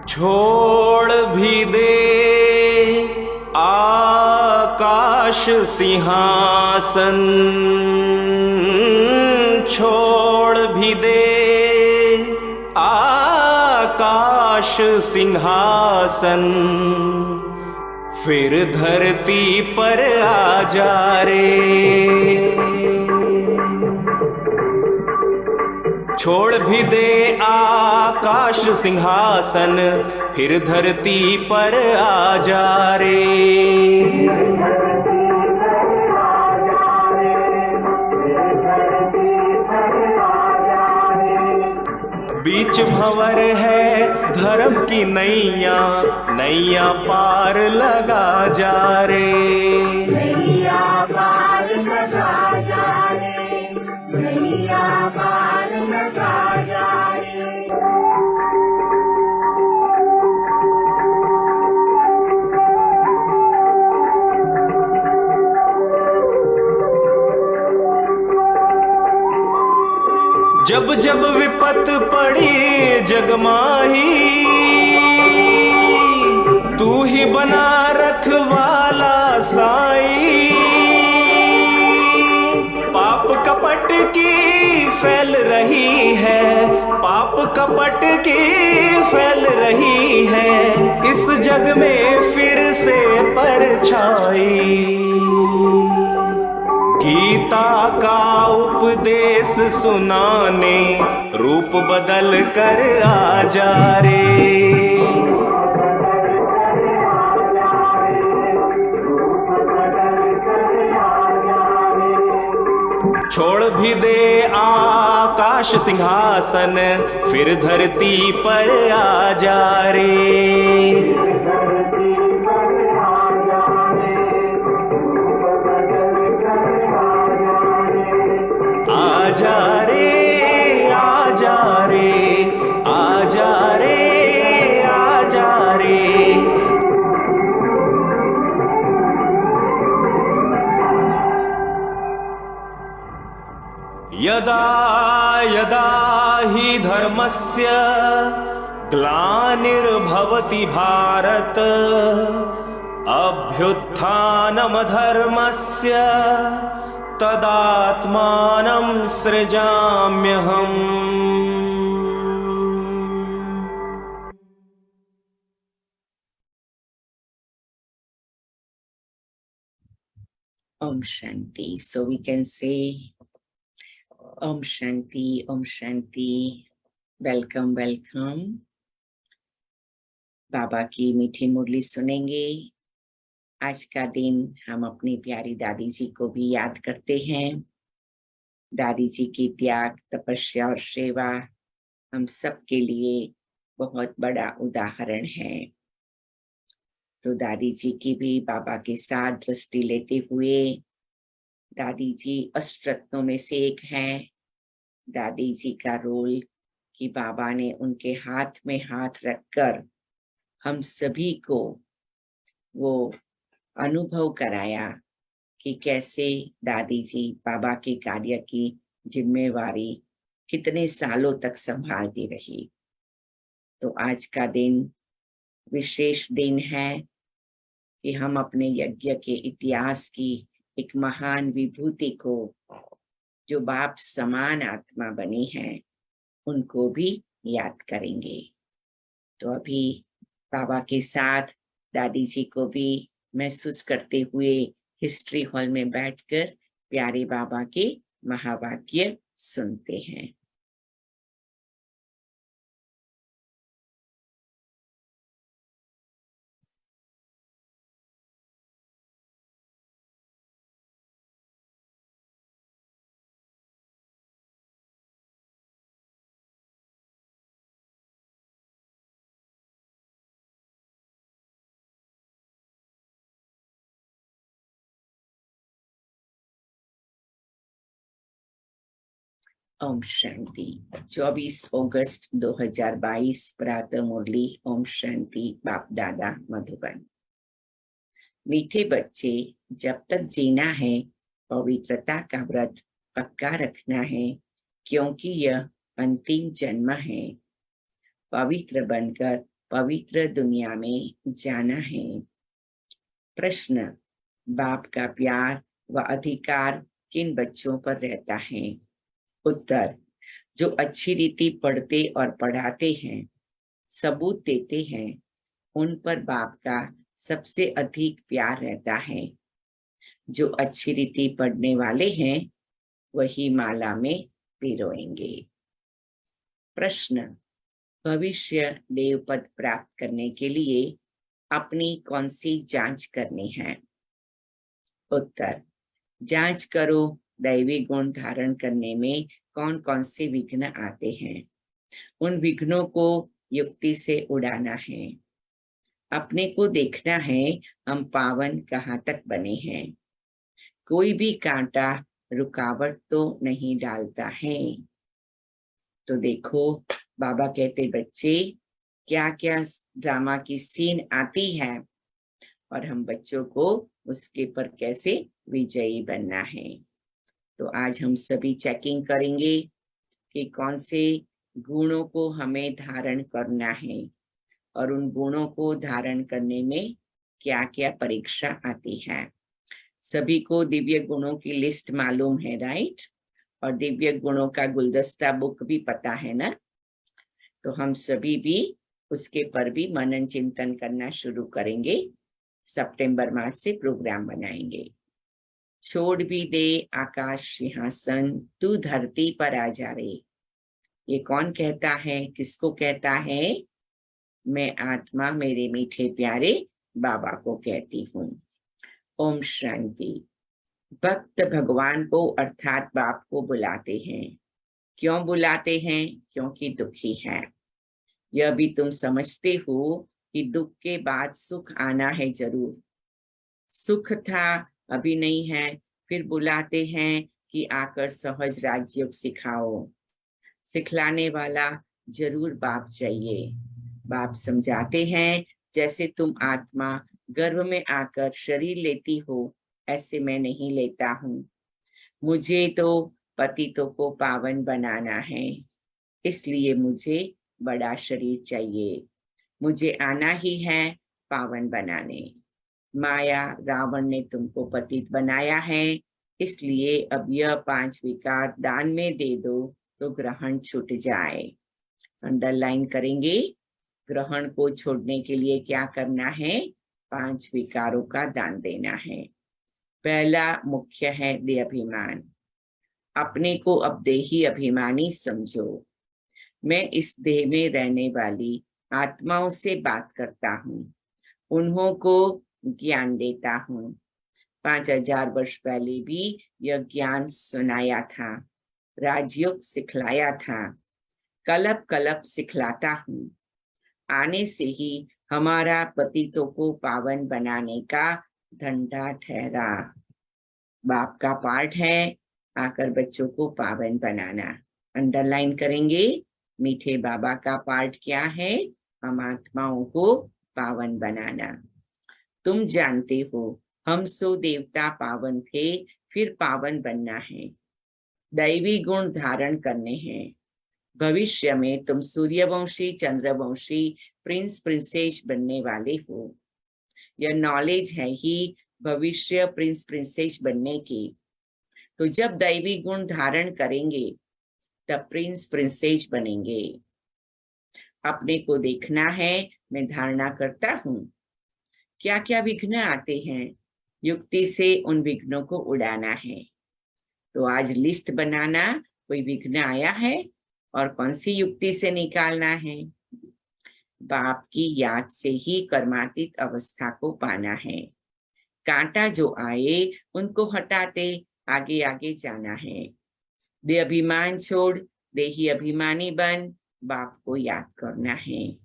छोड़ भी दे आकाश सिंहासन, छोड़ भी दे आकाश सिंहासन, फिर धरती पर आ जा रे। छोड़ भी दे आकाश सिंहासन, फिर धरती पर आ जा रे। बीच भंवर है धर्म की नैया, नैया पार लगा जा रे। नैया पार लगा जा रे, नैया पार लगा जा रे। जब जब विपत पड़ी जगमाही, तू ही बना रखवाला साई। पाप कपट की फैल रही है, पाप कपट की फैल रही है, इस जग में फिर से परछाई। गीता का उपदेश सुनाने रूप बदल कर आ जा रे। छोड़ भी दे आकाश सिंहासन, फिर धरती पर आ जा रे। आ जा रे, आ जा रे, आ जा रे, आ जा रे। यदा यदा हि धर्मस्य ग्लानिर्भवति Bharat, अभ्युत्थानमधर्मस्य तदात्मानं सृजाम्यहम्। Om Shanti. So we can say Om Shanti, Om Shanti. Welcome, welcome. बाबा की मीठी मुरली सुनेंगे। आज का दिन हम अपनी प्यारी दादी जी को भी याद करते हैं। दादी जी की त्याग, तपस्या और सेवा हम सब के लिए बहुत बड़ा उदाहरण है। तो दादी जी की भी बाबा के साथ दृष्टि लेते हुए, दादी जी अष्टरत्नों में से एक हैं। दादी जी का रोल कि बाबा ने उनके हाथ में हाथ रखकर हम सभी को वो अनुभव कराया कि कैसे दादी जी बाबा के कार्य की जिम्मेवारी कितने सालों तक संभालती रही। तो आज का दिन विशेष दिन है कि हम अपने यज्ञ के इतिहास की एक महान विभूति को, जो बाप समान आत्मा बनी है, उनको भी याद करेंगे। तो अभी बाबा के साथ दादी जी को भी महसूस करते हुए हिस्ट्री हॉल में बैठकर प्यारे बाबा के महावाक्य सुनते हैं। ओम शांति। 24 अगस्त 2022 प्रातः मुरली। ओम शांति। बाप दादा मधुबन। मीठे बच्चे, जब तक जीना है पवित्रता का व्रत पक्का रखना है, क्योंकि यह अंतिम जन्म है। पवित्र बनकर पवित्र दुनिया में जाना है। प्रश्न, बाप का प्यार व अधिकार किन बच्चों पर रहता है? उत्तर, जो अच्छी रीति पढ़ते और पढ़ाते हैं, सबूत देते हैं, उन पर बाप का सबसे अधिक प्यार रहता है। जो अच्छी रीति पढ़ने वाले हैं वही माला में पिरोएंगे। प्रश्न, भविष्य देव पद प्राप्त करने के लिए अपनी कौन सी जांच करनी है? उत्तर, जांच करो दैवी गुण धारण करने में कौन कौन से विघ्न आते हैं। उन विघ्नों को युक्ति से उड़ाना है। अपने को देखना है हम पावन कहाँ तक बने हैं। कोई भी कांटा रुकावट तो नहीं डालता है। तो देखो, बाबा कहते बच्चे क्या क्या ड्रामा की सीन आती है और हम बच्चों को उसके पर कैसे विजयी बनना है। तो आज हम सभी चेकिंग करेंगे कि कौन से गुणों को हमें धारण करना है और उन गुणों को धारण करने में क्या क्या परीक्षा आती है। सभी को दिव्य गुणों की लिस्ट मालूम है, राइट? और दिव्य गुणों का गुलदस्ता बुक भी पता है ना? तो हम सभी भी उसके पर भी मनन चिंतन करना शुरू करेंगे। सितंबर माह से प्रोग्राम बनाएंगे। छोड़ भी दे आकाश सिंहासन, तू धरती पर आ जा रे। ये कौन कहता है, किसको कहता है? मैं आत्मा मेरे मीठे प्यारे बाबा को कहती हूँ। ओम शांति। भक्त भगवान को अर्थात बाप को बुलाते हैं। क्यों बुलाते हैं? क्योंकि दुखी है। यह भी तुम समझते हो कि दुख के बाद सुख आना है जरूर। सुख था, अभी नहीं है, फिर बुलाते हैं कि आकर सहज राजयोग सिखाओ। सिखलाने वाला जरूर बाप चाहिए। बाप समझाते हैं जैसे तुम आत्मा गर्भ में आकर शरीर लेती हो, ऐसे मैं नहीं लेता हूँ। मुझे तो पतितों को पावन बनाना है, इसलिए मुझे बड़ा शरीर चाहिए। मुझे आना ही है पावन बनाने। माया रावण ने तुमको पतित बनाया है, इसलिए अब यह 5 विकार दान में दे दो तो ग्रहण छूट जाए। अंडरलाइन करेंगे, ग्रहण को छोड़ने के लिए क्या करना है? 5 विकारों का दान देना है। पहला मुख्य है देहाभिमान। अपने को अब देही अभिमानी समझो। मैं इस देह में रहने वाली आत्माओं से बात करता हूँ, उन्हों को ज्ञान देता हूँ। 5000 वर्ष पहले भी यह ज्ञान सुनाया था, राजयोग सिखलाया था, कलप कलप सिखलाता हूँ। आने से ही हमारा पतितों को पावन बनाने का धंधा ठहरा। बाप का पाठ है आकर बच्चों को पावन बनाना। अंडरलाइन करेंगे, मीठे बाबा का पाठ क्या है? हम आत्माओं को पावन बनाना। तुम जानते हो हम सो देवता पावन थे, फिर पावन बनना है। दैवी गुण धारण करने हैं। भविष्य में तुम सूर्यवंशी चंद्रवंशी प्रिंस प्रिंसेस बनने वाले हो। यह नॉलेज है ही भविष्य प्रिंस प्रिंसेस बनने की। तो जब दैवी गुण धारण करेंगे तब प्रिंस प्रिंसेस बनेंगे। अपने को देखना है, मैं धारणा करता हूँ। क्या क्या विघ्न आते हैं, युक्ति से उन विघ्नों को उड़ाना है। तो आज लिस्ट बनाना, कोई विघ्न आया है और कौन सी युक्ति से निकालना है। बाप की याद से ही कर्मातीत अवस्था को पाना है। कांटा जो आए उनको हटाते आगे आगे जाना है। दे अभिमान छोड़ देही अभिमानी बन, बाप को याद करना है।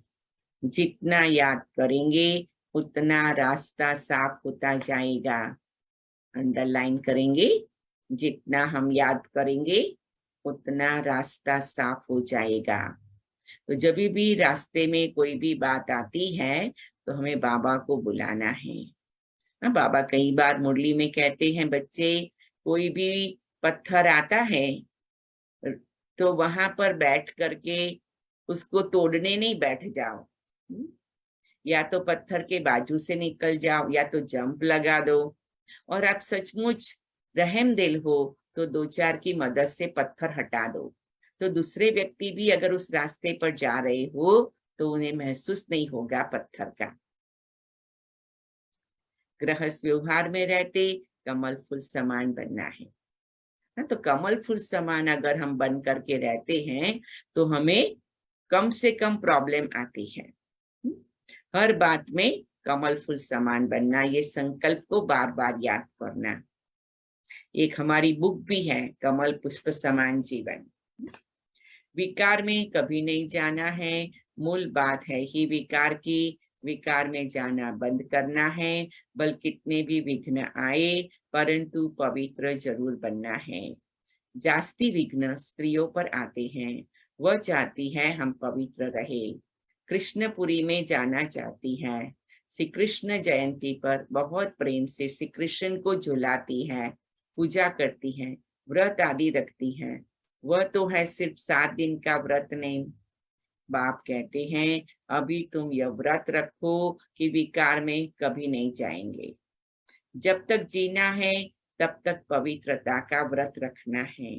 जितना याद करेंगे उतना रास्ता साफ होता जाएगा। अंडरलाइन करेंगे, जितना हम याद करेंगे उतना रास्ता साफ हो जाएगा। तो जब भी रास्ते में कोई भी बात आती है तो हमें बाबा को बुलाना है। बाबा कई बार मुरली में कहते हैं, बच्चे कोई भी पत्थर आता है तो वहां पर बैठ करके उसको तोड़ने नहीं बैठ जाओ, या तो पत्थर के बाजू से निकल जाओ या तो जंप लगा दो। और आप सचमुच रहम दिल हो तो दो चार की मदद से पत्थर हटा दो, तो दूसरे व्यक्ति भी अगर उस रास्ते पर जा रहे हो तो उन्हें महसूस नहीं होगा पत्थर का। गृहस्थ व्यवहार में रहते कमल फूल समान बनना है। तो कमल फूल समान अगर हम बन करके रहते हैं तो हमें कम से कम प्रॉब्लम आती है। हर बात में कमल फूल समान बनना, ये संकल्प को बार बार याद करना। एक हमारी बुक भी है, कमल पुष्प समान जीवन। विकार में कभी नहीं जाना है, मूल बात है ही विकार की। विकार में जाना बंद करना है, बल कितने भी विघ्न आए परंतु पवित्र जरूर बनना है। जास्ती विघ्न स्त्रियों पर आते हैं, वह चाहती है हम पवित्र रहे। कृष्णपुरी में जाना चाहती है, श्री कृष्ण जयंती पर बहुत प्रेम से श्री कृष्ण को झुलाती है, पूजा करती है, व्रत आदि रखती है। वह तो है सिर्फ 7 दिन का व्रत नहीं। बाप कहते हैं अभी तुम यह व्रत रखो कि विकार में कभी नहीं जाएंगे। जब तक जीना है तब तक पवित्रता का व्रत रखना है।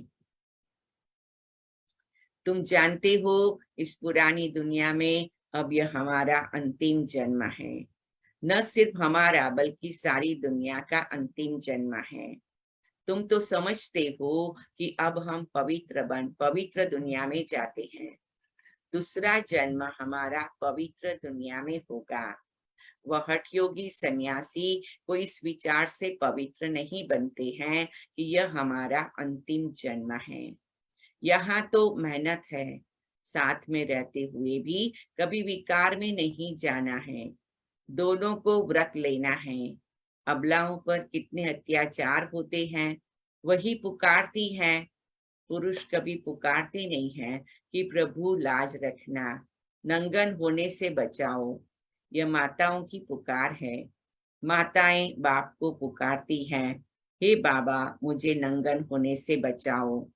तुम जानते हो इस पुरानी दुनिया में अब यह हमारा अंतिम जन्म है। न सिर्फ हमारा बल्कि सारी दुनिया का अंतिम जन्म है। तुम तो समझते हो कि अब हम पवित्र दुनिया में जाते हैं। दूसरा जन्म हमारा पवित्र दुनिया में होगा। वह हठ योगी सन्यासी को इस विचार से पवित्र नहीं बनते हैं कि यह हमारा अंतिम जन्म है। यहाँ तो मेहनत है, साथ में रहते हुए भी कभी विकार में नहीं जाना है। दोनों को व्रत लेना है। अबलाओं पर कितने अत्याचार होते हैं, वही पुकारती है। पुरुष कभी पुकारते नहीं है कि प्रभु लाज रखना, नंगन होने से बचाओ। यह माताओं की पुकार है। माताएं बाप को पुकारती हैं, हे बाबा मुझे नंगन होने से बचाओ।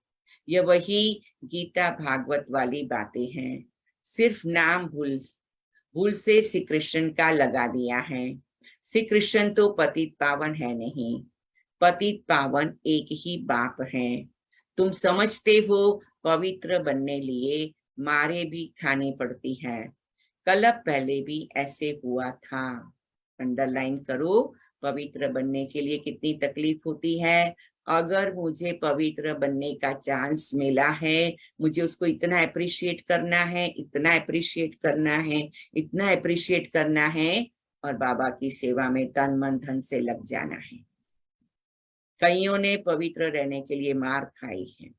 यह वही गीता भागवत वाली बातें हैं। सिर्फ नाम भूल से श्री कृष्ण का लगा दिया है। श्री कृष्ण तो पतित पावन है नहीं, पतित पावन एक ही बाप है। तुम समझते हो पवित्र बनने लिए मारे भी खानी पड़ती है। कलप पहले भी ऐसे हुआ था। अंडरलाइन करो, पवित्र बनने के लिए कितनी तकलीफ होती है। अगर मुझे पवित्र बनने का चांस मिला है, मुझे उसको इतना अप्रिशिएट करना है, इतना अप्रिशिएट करना है, इतना अप्रिशिएट करना है, और बाबा की सेवा में तन मन धन से लग जाना है। कईयों ने पवित्र रहने के लिए मार खाई है,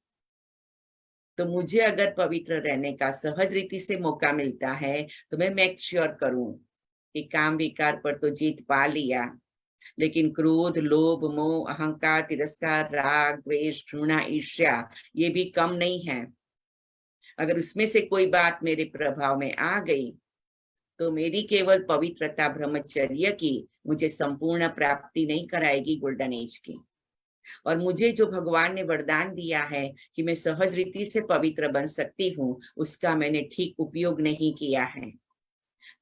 तो मुझे अगर पवित्र रहने का सहज रीति से मौका मिलता है तो मैं मेक श्योर करूं कि काम विकार पर तो जीत पा लिया, लेकिन क्रोध, लोभ, मोह, अहंकार, तिरस्कार, राग, द्वेष, घृणा, ईर्ष्या ये भी कम नहीं है। अगर उसमें से कोई बात मेरे प्रभाव में आ गई तो मेरी केवल पवित्रता ब्रह्मचर्य की मुझे संपूर्ण प्राप्ति नहीं कराएगी गोल्डन एज की। और मुझे जो भगवान ने वरदान दिया है कि मैं सहज रीति से पवित्र बन सकती हूँ, उसका मैंने ठीक उपयोग नहीं किया है।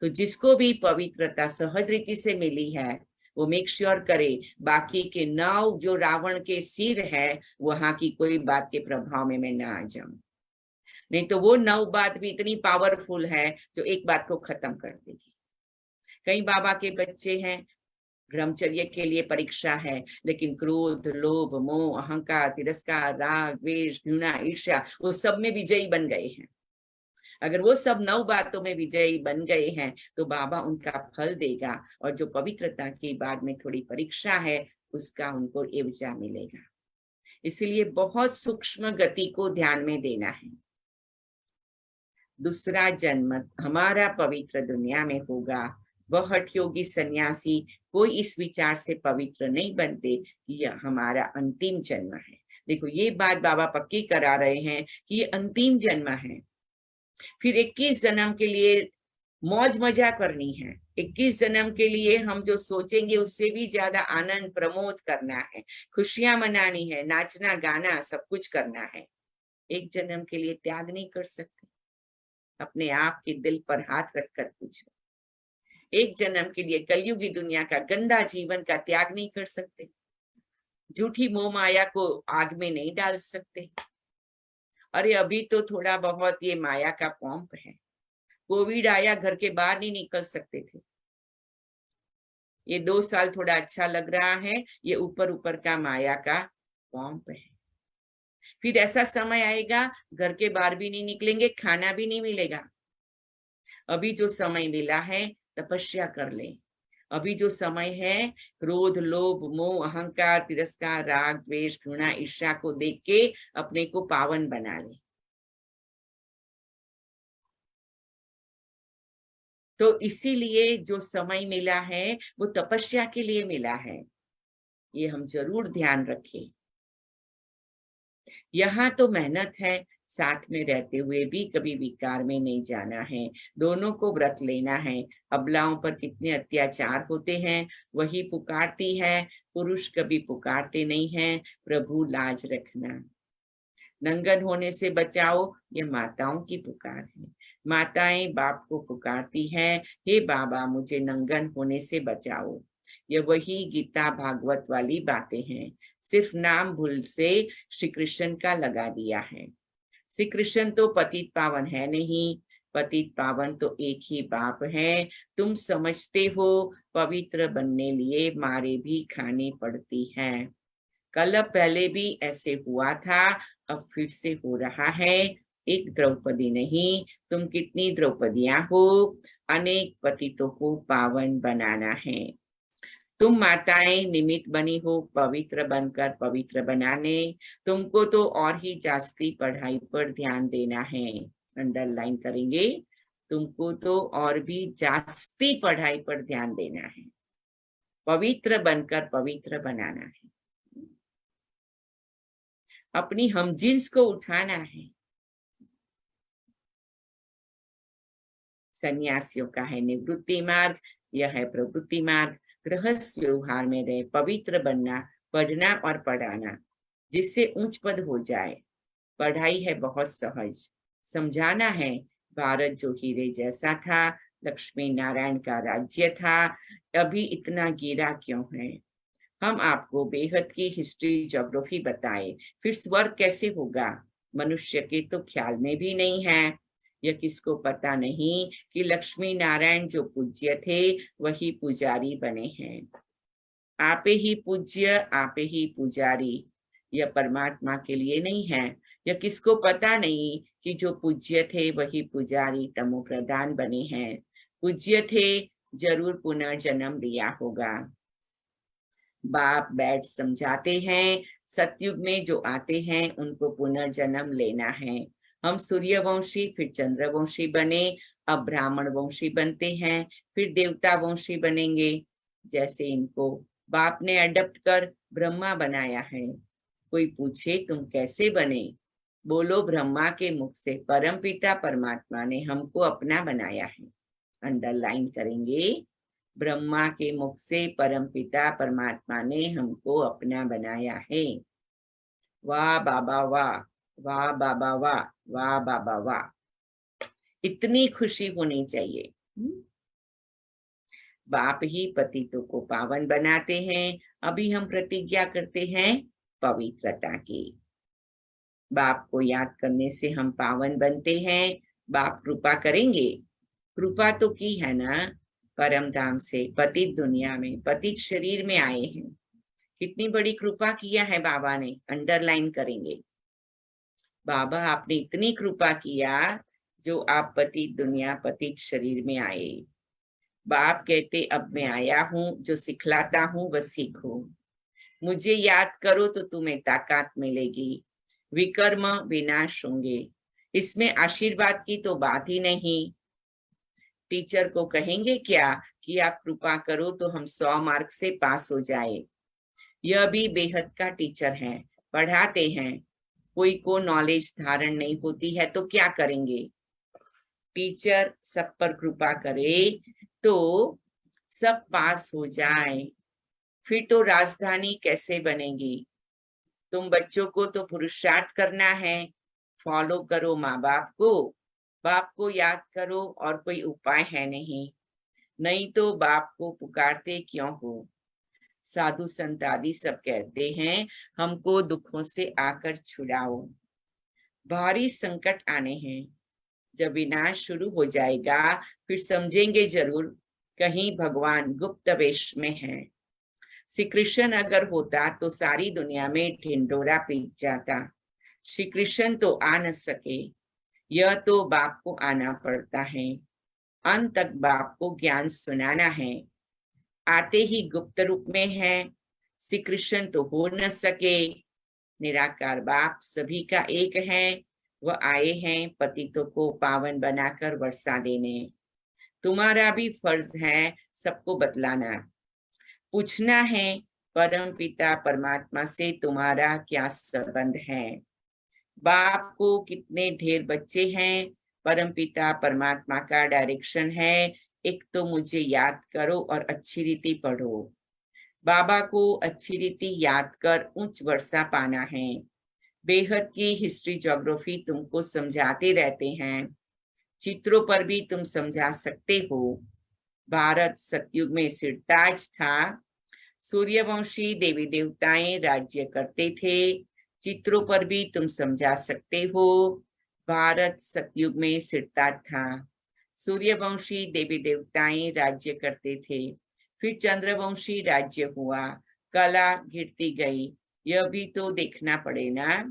तो जिसको भी पवित्रता सहज रीति से मिली है वो मेक श्योर करे बाकी के 9 जो रावण के सिर है वहां की कोई बात के प्रभाव में मैं ना आ जाऊं। नहीं तो वो 9 बात भी इतनी पावरफुल है जो एक बात को खत्म कर देगी। कई बाबा के बच्चे हैं, ब्रह्मचर्य के लिए परीक्षा है, लेकिन क्रोध, लोभ, मोह, अहंकार, तिरस्कार, राग, द्वेष, घृणा, ईर्ष्या वो सब में विजयी बन गए हैं। अगर वो सब 9 बातों में विजयी बन गए हैं तो बाबा उनका फल देगा, और जो पवित्रता की बाद में थोड़ी परीक्षा है उसका उनको एवजा मिलेगा। इसलिए बहुत सूक्ष्म गति को ध्यान में देना है। दूसरा जन्म हमारा पवित्र दुनिया में होगा। वह हठ योगी सन्यासी कोई इस विचार से पवित्र नहीं बनते कि यह हमारा अंतिम जन्म है। देखो ये बात बाबा पक्की करा रहे हैं कि ये अंतिम जन्म है। फिर 21 जन्म के लिए मौज मजा करनी है। 21 जन्म के लिए हम जो सोचेंगे उससे भी ज्यादा आनंद प्रमोद करना है, खुशियां मनानी है, नाचना गाना सब कुछ करना है। एक जन्म के लिए त्याग नहीं कर सकते। अपने आप के दिल पर हाथ रखकर पूछो, एक जन्म के लिए कलयुगी दुनिया का गंदा जीवन का त्याग नहीं कर सकते, झूठी मोह माया को आग में नहीं डाल सकते। अरे अभी तो थोड़ा बहुत ये माया का पंप है, कोविड आया घर के बाहर नहीं निकल सकते थे, ये 2 साल थोड़ा अच्छा लग रहा है, ये ऊपर ऊपर का माया का पंप है। फिर ऐसा समय आएगा घर के बाहर भी नहीं निकलेंगे, खाना भी नहीं मिलेगा। अभी जो समय मिला है तपस्या कर ले। अभी जो समय है क्रोध लोभ मोह अहंकार तिरस्कार राग द्वेष घृणा ईर्ष्या को देख के अपने को पावन बना ले। तो इसीलिए जो समय मिला है वो तपस्या के लिए मिला है, ये हम जरूर ध्यान रखें। यहाँ तो मेहनत है, साथ में रहते हुए भी कभी विकार में नहीं जाना है, दोनों को व्रत लेना है। अबलाओं पर कितने अत्याचार होते हैं, वही पुकारती है, पुरुष कभी पुकारते नहीं हैं। प्रभु लाज रखना, नंगन होने से बचाओ, ये माताओं की पुकार है। माताएं बाप को पुकारती हैं, हे बाबा मुझे नंगन होने से बचाओ। ये वही गीता भागवत वाली बातें हैं, सिर्फ नाम भूल से श्री कृष्ण का लगा दिया है। श्री कृष्ण तो पतित पावन है नहीं, पतित पावन तो एक ही बाप है। तुम समझते हो पवित्र बनने लिए मारे भी खानी पड़ती है। कल पहले भी ऐसे हुआ था, अब फिर से हो रहा है। एक द्रौपदी नहीं, तुम कितनी द्रौपदियां हो, अनेक पतितों को पावन बनाना है। तुम माताएं निमित्त बनी हो पवित्र बनकर पवित्र बनाने, तुमको तो और ही जास्ती पढ़ाई पर ध्यान देना है। अंडरलाइन करेंगे, तुमको तो और भी जास्ती पढ़ाई पर ध्यान देना है, पवित्र बनकर पवित्र बनाना है, अपनी हमजिन्स को उठाना है। सन्यासियों का है निवृत्ति मार्ग, यह है प्रवृत्ति मार्ग। गृहस्थ व्यवहार में रहे पवित्र बनना, पढ़ना और पढ़ाना, जिससे उच्च पद हो जाए। पढ़ाई है बहुत सहज, समझाना है भारत जो हीरे जैसा था, लक्ष्मी नारायण का राज्य था, अभी इतना गिरा क्यों है। हम आपको बेहद की हिस्ट्री ज्योग्राफी बताए, फिर स्वर्ग कैसे होगा, मनुष्य के तो ख्याल में भी नहीं है। यह किसको पता नहीं कि लक्ष्मी नारायण जो पूज्य थे वही पुजारी बने हैं। आपे ही पूज्य आपे ही पुजारी, यह परमात्मा के लिए नहीं है। यह किसको पता नहीं कि जो पूज्य थे वही पुजारी तमो प्रधान बने हैं। पूज्य थे जरूर पुनर्जन्म लिया होगा। बाप बैठ समझाते हैं, सतयुग में जो आते हैं उनको पुनर्जन्म लेना है। हम सूर्यवंशी फिर चंद्रवंशी बने, अब ब्राह्मण वंशी बनते हैं, फिर देवता वंशी बनेंगे। जैसे इनको बाप ने अडप्ट कर ब्रह्मा बनाया है। कोई पूछे तुम कैसे बने, बोलो ब्रह्मा के मुख से परमपिता परमात्मा ने हमको अपना बनाया है। अंडरलाइन करेंगे, ब्रह्मा के मुख से परमपिता परमात्मा ने हमको अपना बनाया है। वाह बाबा वाह, वाह बाबा वाह, वाह बाबा वाह, इतनी खुशी होनी चाहिए। बाप ही पतितों को पावन बनाते हैं। अभी हम प्रतिज्ञा करते हैं पवित्रता की। बाप को याद करने से हम पावन बनते हैं। बाप कृपा करेंगे, कृपा तो की है ना, परम धाम से पतित दुनिया में पतित शरीर में आए हैं। कितनी बड़ी कृपा किया है बाबा ने, अंडरलाइन करेंगे। बाबा आपने इतनी कृपा किया जो आप पतित दुनिया पतित शरीर में आए। बाप कहते अब मैं आया हूँ, जो सिखलाता हूँ वह सीखो। मुझे याद करो तो तुम्हें ताकत मिलेगी, विकर्म विनाश होंगे। इसमें आशीर्वाद की तो बात ही नहीं। टीचर को कहेंगे क्या कि आप कृपा करो तो हम 100 मार्क से पास हो जाए। यह भी बेहद का टीचर है, पढ़ाते हैं। कोई को नॉलेज धारण नहीं होती है तो क्या करेंगे, टीचर सब पर कृपा करे तो सब पास हो जाए। फिर तो राजधानी कैसे बनेगी। तुम बच्चों को तो पुरुषार्थ करना है, फॉलो करो माँ बाप को, बाप को याद करो, और कोई उपाय है नहीं। नहीं तो बाप को पुकारते क्यों हो। साधु संत आदि सब कहते हैं हमको दुखों से आकर छुड़ाओ। भारी संकट आने हैं, जब विनाश शुरू हो जाएगा फिर समझेंगे जरूर कहीं भगवान गुप्त वेश में है। श्री कृष्ण अगर होता तो सारी दुनिया में ढिंडोरा पीट जाता। श्री कृष्ण तो आ न सके, यह तो बाप को आना पड़ता है। अंत तक बाप को ज्ञान सुनाना है। आते ही गुप्त रूप में है, श्री कृष्ण तो हो न सके। निराकार बाप सभी का एक है, वह आए हैं पतितों को पावन बनाकर वर्षा देने। तुम्हारा भी फर्ज है सबको बतलाना, पूछना है परम पिता परमात्मा से तुम्हारा क्या संबंध है। बाप को कितने ढेर बच्चे हैं, परम पिता परमात्मा का डायरेक्शन है एक तो मुझे याद करो और अच्छी रीति पढ़ो। बाबा को अच्छी रीति याद कर उच्च वर्षा पाना है। बेहद की हिस्ट्री ज्योग्राफी तुमको समझाते रहते हैं, चित्रों पर भी तुम समझा सकते हो। भारत सतयुग में सिरताज था, सूर्यवंशी देवी देवताएं राज्य करते थे। चित्रों पर भी तुम समझा सकते हो। भारत सतयुग में सिरताज था, सूर्यवंशी देवी देवताएं राज्य करते थे। फिर चंद्रवंशी राज्य हुआ, कला गिरती गई। यह भी तो देखना पड़े ना।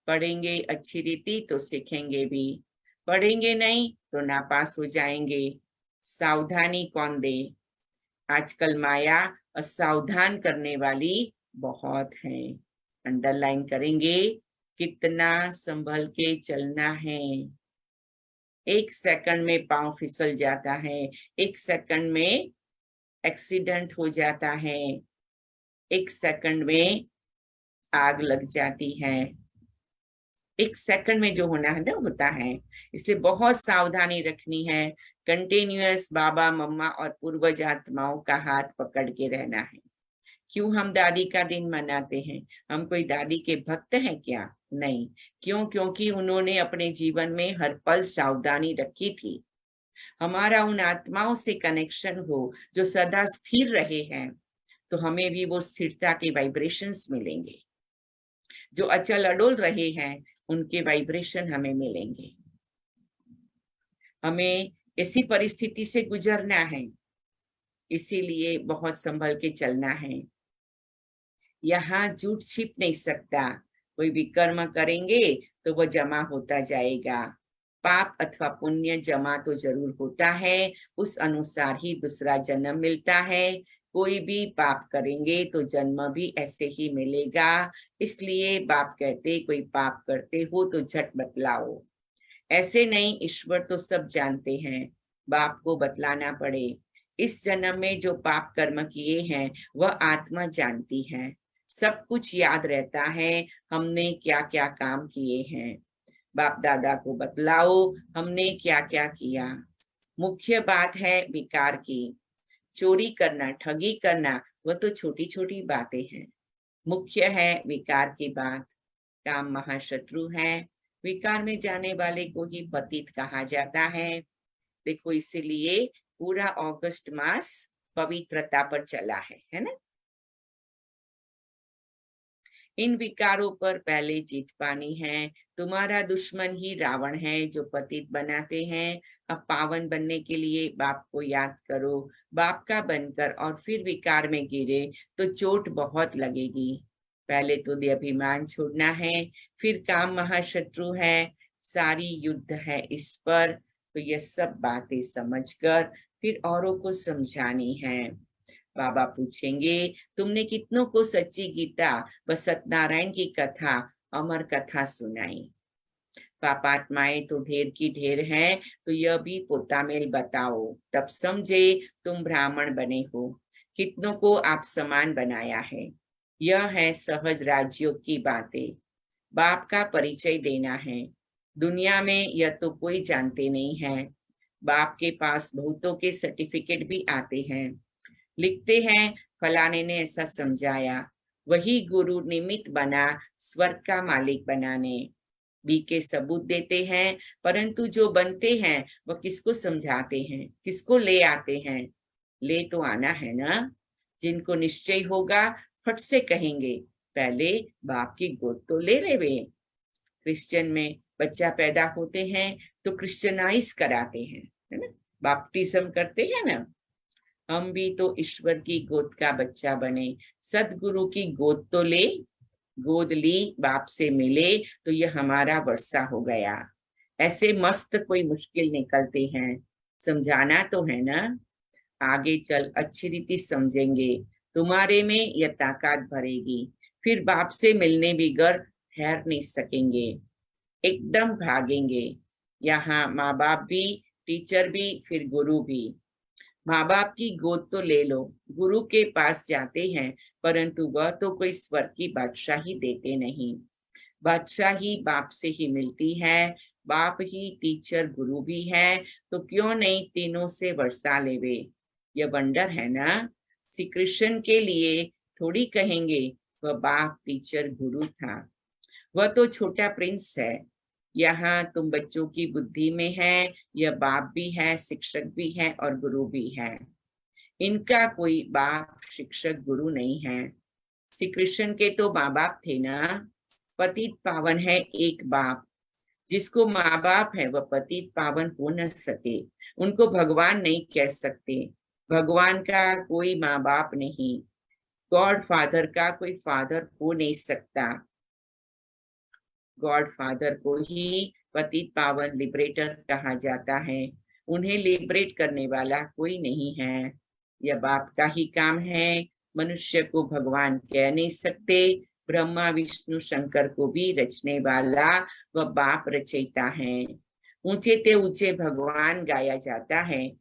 पढ़ेंगे अच्छी रीति तो सीखेंगे भी, पढ़ेंगे नहीं तो नापास हो जाएंगे। सावधानी कौन दे। आजकल माया असावधान करने वाली बहुत है। अंडरलाइन करेंगे, कितना संभल के चलना है। एक सेकंड में पांव फिसल जाता है, एक सेकंड में एक्सीडेंट हो जाता है, एक सेकंड में आग लग जाती है। एक सेकंड में जो होना है ना होता है, इसलिए बहुत सावधानी रखनी है। कंटिन्यूअस बाबा मम्मा और पूर्वज आत्माओं का हाथ पकड़ के रहना है। क्यों हम दादी का दिन मनाते हैं? हम कोई दादी के भक्त हैं क्या? नहीं। क्यों? क्योंकि उन्होंने अपने जीवन में हर पल सावधानी रखी थी। हमारा उन आत्माओं से कनेक्शन हो जो सदा स्थिर रहे हैं, तो हमें भी वो स्थिरता के वाइब्रेशंस मिलेंगे। जो अचल अडोल रहे हैं उनके वाइब्रेशन हमें मिलेंगे। हमें इसी परिस्थिति से गुजरना है, इसीलिए बहुत संभल के चलना है। यहाँ झूठ छिप नहीं सकता। कोई भी कर्म करेंगे तो वो जमा होता जाएगा। पाप अथवा पुण्य जमा तो जरूर होता है, उस अनुसार ही दूसरा जन्म मिलता है। कोई भी पाप करेंगे तो जन्म भी ऐसे ही मिलेगा। इसलिए बाप कहते कोई पाप करते हो तो झट बतलाओ। ऐसे नहीं, ईश्वर तो सब जानते हैं, बाप को बतलाना पड़े। इस जन्म में जो पाप कर्म किए हैं वह आत्मा जानती है, सब कुछ याद रहता है हमने क्या क्या काम किए हैं। बाप दादा को बतलाओ हमने क्या क्या किया। मुख्य बात है विकार की। चोरी करना, ठगी करना, वह तो छोटी छोटी बातें हैं। मुख्य है विकार की बात। काम महाशत्रु है, विकार में जाने वाले को ही पतित कहा जाता है। देखो, इसीलिए पूरा अगस्त मास पवित्रता पर चला है ना। इन विकारों पर पहले जीत पानी है। तुम्हारा दुश्मन ही रावण है जो पतित बनाते हैं। अब पावन बनने के लिए बाप को याद करो। बाप का बनकर और फिर विकार में गिरे तो चोट बहुत लगेगी। पहले तो अभिमान छोड़ना है, फिर काम महाशत्रु है, सारी युद्ध है इस पर। तो ये सब बातें समझकर फिर औरों को समझानी है। बाबा पूछेंगे तुमने कितनों को सच्ची गीता व सत्यनारायण की कथा, अमर कथा सुनाई? पापात्माएं तो ढेर की ढेर हैं, तो यह भी पोतामेल बताओ, तब समझे तुम ब्राह्मण बने हो। कितनों को आप समान बनाया है। यह है सहज राज्यों की बातें। बाप का परिचय देना है। दुनिया में यह तो कोई जानते नहीं है। बाप के पास बहुतों के सर्टिफिकेट भी आते हैं, लिखते हैं फलाने ने ऐसा समझाया। वही गुरु निमित्त बना स्वर्ग का मालिक बनाने। बी के सबूत देते हैं, परंतु जो बनते हैं वह किसको समझाते हैं, किसको ले आते हैं? ले तो आना है ना। जिनको निश्चय होगा फट से कहेंगे पहले बाप की गोद तो ले ले वे। क्रिश्चियन में बच्चा पैदा होते हैं तो क्रिश्चियनाइज कराते हैं, है ना, बैप्टिज्म करते हैं ना। हम भी तो ईश्वर की गोद का बच्चा बने, सदगुरु की गोद तो ले, गोद ली बाप से मिले तो ये हमारा वर्षा हो गया। ऐसे मस्त कोई मुश्किल निकलते हैं, समझाना तो है ना। आगे चल अच्छी रीति समझेंगे, तुम्हारे में यह ताकत भरेगी, फिर बाप से मिलने बिगर ठहर नहीं सकेंगे, एकदम भागेंगे। यहाँ माँ बाप भी, टीचर भी, फिर गुरु भी। माँ बाप की गोद तो ले लो, गुरु के पास जाते हैं, परंतु वह तो कोई स्वर्ग की बादशाही देते नहीं। बादशाही बाप से ही मिलती है, बाप ही टीचर गुरु भी है, तो क्यों नहीं तीनों से वर्षा लेवे। यह वंडर है ना। श्री कृष्ण के लिए थोड़ी कहेंगे वह बाप टीचर गुरु था, वह तो छोटा प्रिंस है। यहाँ तुम बच्चों की बुद्धि में है, यह बाप भी है, शिक्षक भी है और गुरु भी है। इनका कोई बाप शिक्षक गुरु नहीं है। श्री कृष्ण के तो माँ बाप थे ना। पतित पावन है एक बाप, जिसको माँ बाप है वह पतित पावन हो न सके, उनको भगवान नहीं कह सकते। भगवान का कोई माँ बाप नहीं, गॉड फादर का कोई फादर हो नहीं सकता। गॉड फादर को ही पतित पावन लिबरेटर कहा जाता है, उन्हें लिबरेट करने वाला कोई नहीं है। यह बाप का ही काम है, मनुष्य को भगवान कह नहीं सकते। ब्रह्मा विष्णु शंकर को भी रचने वाला वह बाप रचयिता है। ऊंचे ते ऊंचे भगवान गाया जाता है,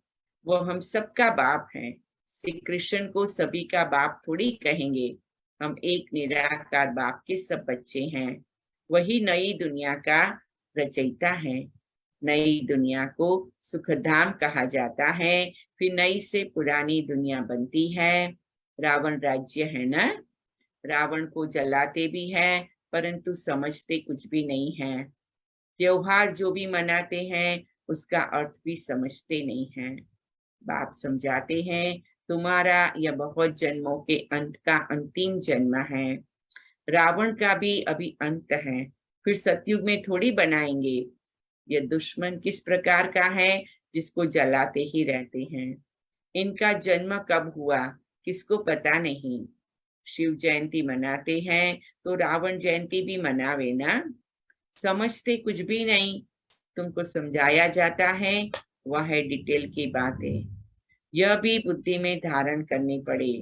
वो हम सबका बाप है। श्री कृष्ण को सभी का बाप थोड़ी कहेंगे, हम एक निराकार बाप के सब बच्चे हैं। वही नई दुनिया का रचयिता है। नई दुनिया को सुखधाम कहा जाता है, फिर नई से पुरानी दुनिया बनती है। रावण राज्य है ना, रावण को जलाते भी हैं, परंतु समझते कुछ भी नहीं है। त्योहार जो भी मनाते हैं उसका अर्थ भी समझते नहीं है। बाप समझाते हैं तुम्हारा यह बहुत जन्मों के अंत का अंतिम जन्म है। रावण का भी अभी अंत है, फिर सतयुग में थोड़ी बनाएंगे। ये दुश्मन किस प्रकार का है, जिसको जलाते ही रहते हैं। इनका जन्म कब हुआ किसको पता नहीं। शिव जयंती मनाते हैं तो रावण जयंती भी मनावे ना। समझते कुछ भी नहीं, तुमको समझाया जाता है, वह है डिटेल की बातें। यह भी बुद्धि में धारण करनी पड़े।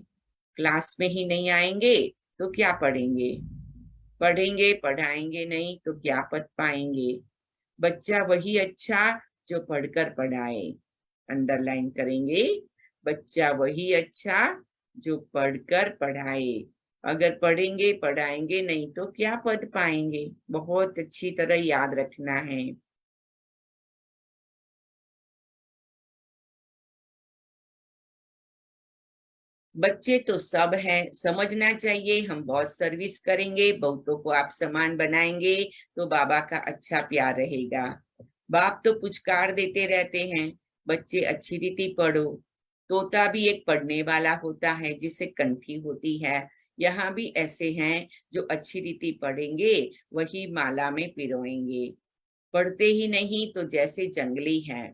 क्लास में ही नहीं आएंगे तो क्या पढ़ेंगे, पढ़ेंगे पढ़ाएंगे नहीं तो क्या पढ़ पाएंगे। बच्चा वही अच्छा जो पढ़कर पढ़ाए। अंडरलाइन करेंगे, बच्चा वही अच्छा जो पढ़कर पढ़ाए। अगर पढ़ेंगे पढ़ाएंगे नहीं तो क्या पढ़ पाएंगे, बहुत अच्छी तरह याद रखना है। बच्चे तो सब हैं, समझना चाहिए। हम बहुत सर्विस करेंगे, बहुतों को आप समान बनाएंगे तो बाबा का अच्छा प्यार रहेगा। बाप तो पुचकार देते रहते हैं, बच्चे अच्छी रीति पढ़ो। तोता भी एक पढ़ने वाला होता है जिसे कंठी होती है। यहाँ भी ऐसे हैं जो अच्छी रीति पढ़ेंगे, वही माला में पिरोएंगे। पढ़ते ही नहीं तो जैसे जंगली है,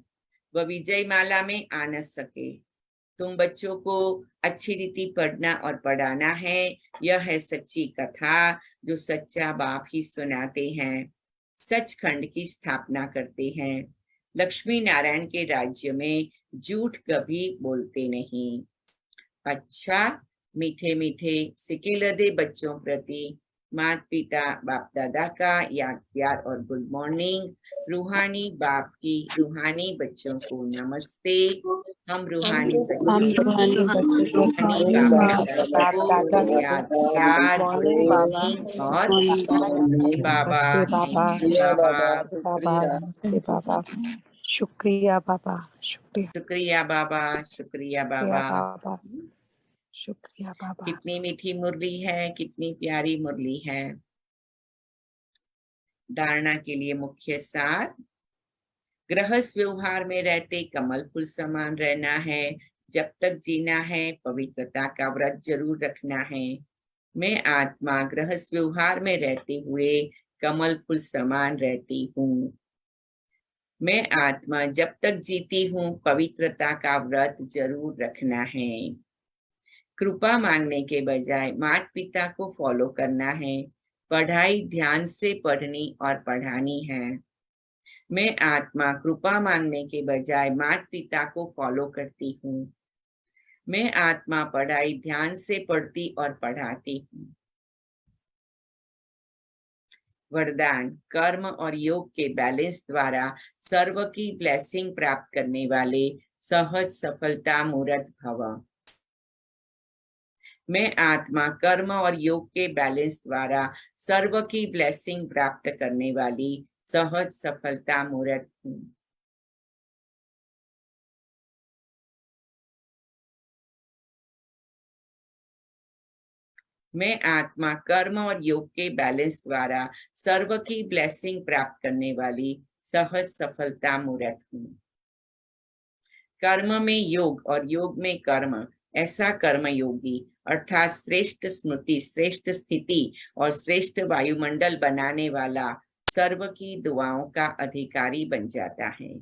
वह विजय माला में आ न सके। तुम बच्चों को अच्छी रीति पढ़ना और पढ़ाना है। यह है सच्ची कथा जो सच्चा बाप ही सुनाते हैं, सचखंड की स्थापना करते हैं। लक्ष्मी नारायण के राज्य में झूठ कभी बोलते नहीं। अच्छा, मीठे मीठे सिकिलदे बच्चों प्रति माता पिता बाप दादा का याद प्यार और गुड मॉर्निंग। रूहानी बाप की रूहानी बच्चों को नमस्ते। हम रूहानी हम बच्चे रूहानी बच्चे को रूहानी बाप दादा को याद प्यार गुड मॉर्निंग बाबा, मॉर्निंग और नमस्ते बाबा, बाबा, थैंक यू बाबा, बाबा, नमस्ते बाबा, शुक्रिया बाबा, शुक्रिया शुक्रिया बाबा, शुक्रिया बाबा। बाबा, शुक्रिया बाबा। कितनी मीठी मुरली है, कितनी प्यारी मुरली है। धारणा के लिए मुख्य सार, गृहस्थ व्यवहार में रहते कमल फूल समान रहना है, जब तक जीना है पवित्रता का व्रत जरूर रखना है। मैं आत्मा गृहस्थ व्यवहार में रहते हुए कमल फूल समान रहती हूँ। मैं आत्मा जब तक जीती हूँ पवित्रता का व्रत जरूर रखना है। कृपा मांगने के बजाय माता पिता को फॉलो करना है। पढ़ाई ध्यान से पढ़नी और पढ़ानी है। मैं आत्मा कृपा मांगने के बजाय माता पिता को फॉलो करती हूँ। मैं आत्मा पढ़ाई ध्यान से पढ़ती और पढ़ाती हूँ। वरदान, कर्म और योग के बैलेंस द्वारा सर्व की ब्लेसिंग प्राप्त करने वाले सहज सफलता मूर्त भव। मैं आत्मा कर्म और योग के बैलेंस द्वारा सर्व की ब्लेसिंग प्राप्त करने वाली सहज सफलता मूर्त हूँ। मैं आत्मा कर्म और योग के बैलेंस द्वारा सर्व की ब्लेसिंग प्राप्त करने वाली सहज सफलता मूर्त हूँ। कर्म में योग और योग में कर्म, ऐसा कर्म योगी अर्थात श्रेष्ठ स्मृति, श्रेष्ठ स्थिति और श्रेष्ठ वायुमंडल बनाने वाला सर्व की दुआओं का अधिकारी बन जाता है।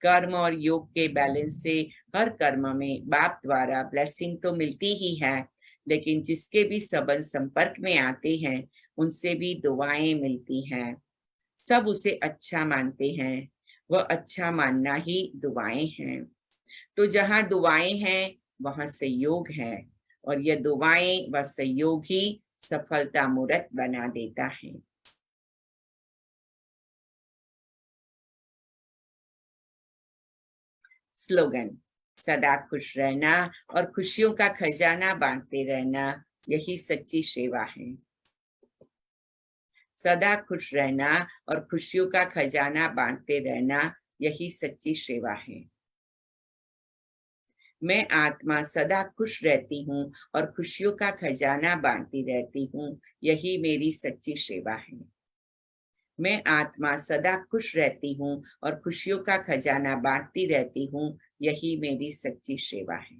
कर्म और योग के बैलेंस से हर कर्म में बाप द्वारा ब्लेसिंग तो मिलती ही है, लेकिन जिसके भी संबंध संपर्क में आते हैं उनसे भी दुआएं मिलती हैं। सब उसे अच्छा मानते हैं, वह अच्छा मानना ही दुआएं हैं। तो जहाँ दुआएं हैं वहां सहयोग है, और यह दुआएं व सहयोग ही सफलता मूर्त बना देता है। स्लोगन, सदा खुश रहना और खुशियों का खजाना बांटते रहना, यही सच्ची सेवा है। सदा खुश रहना और खुशियों का खजाना बांटते रहना, यही सच्ची सेवा है। मैं आत्मा सदा खुश रहती हूँ और खुशियों का खजाना बांटती रहती हूँ, यही मेरी सच्ची सेवा है। मैं आत्मा सदा खुश रहती हूँ और खुशियों का खजाना बांटती रहती हूँ, यही मेरी सच्ची सेवा है।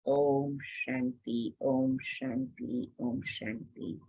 ओम शांति, ओम शांति, ओम शांति।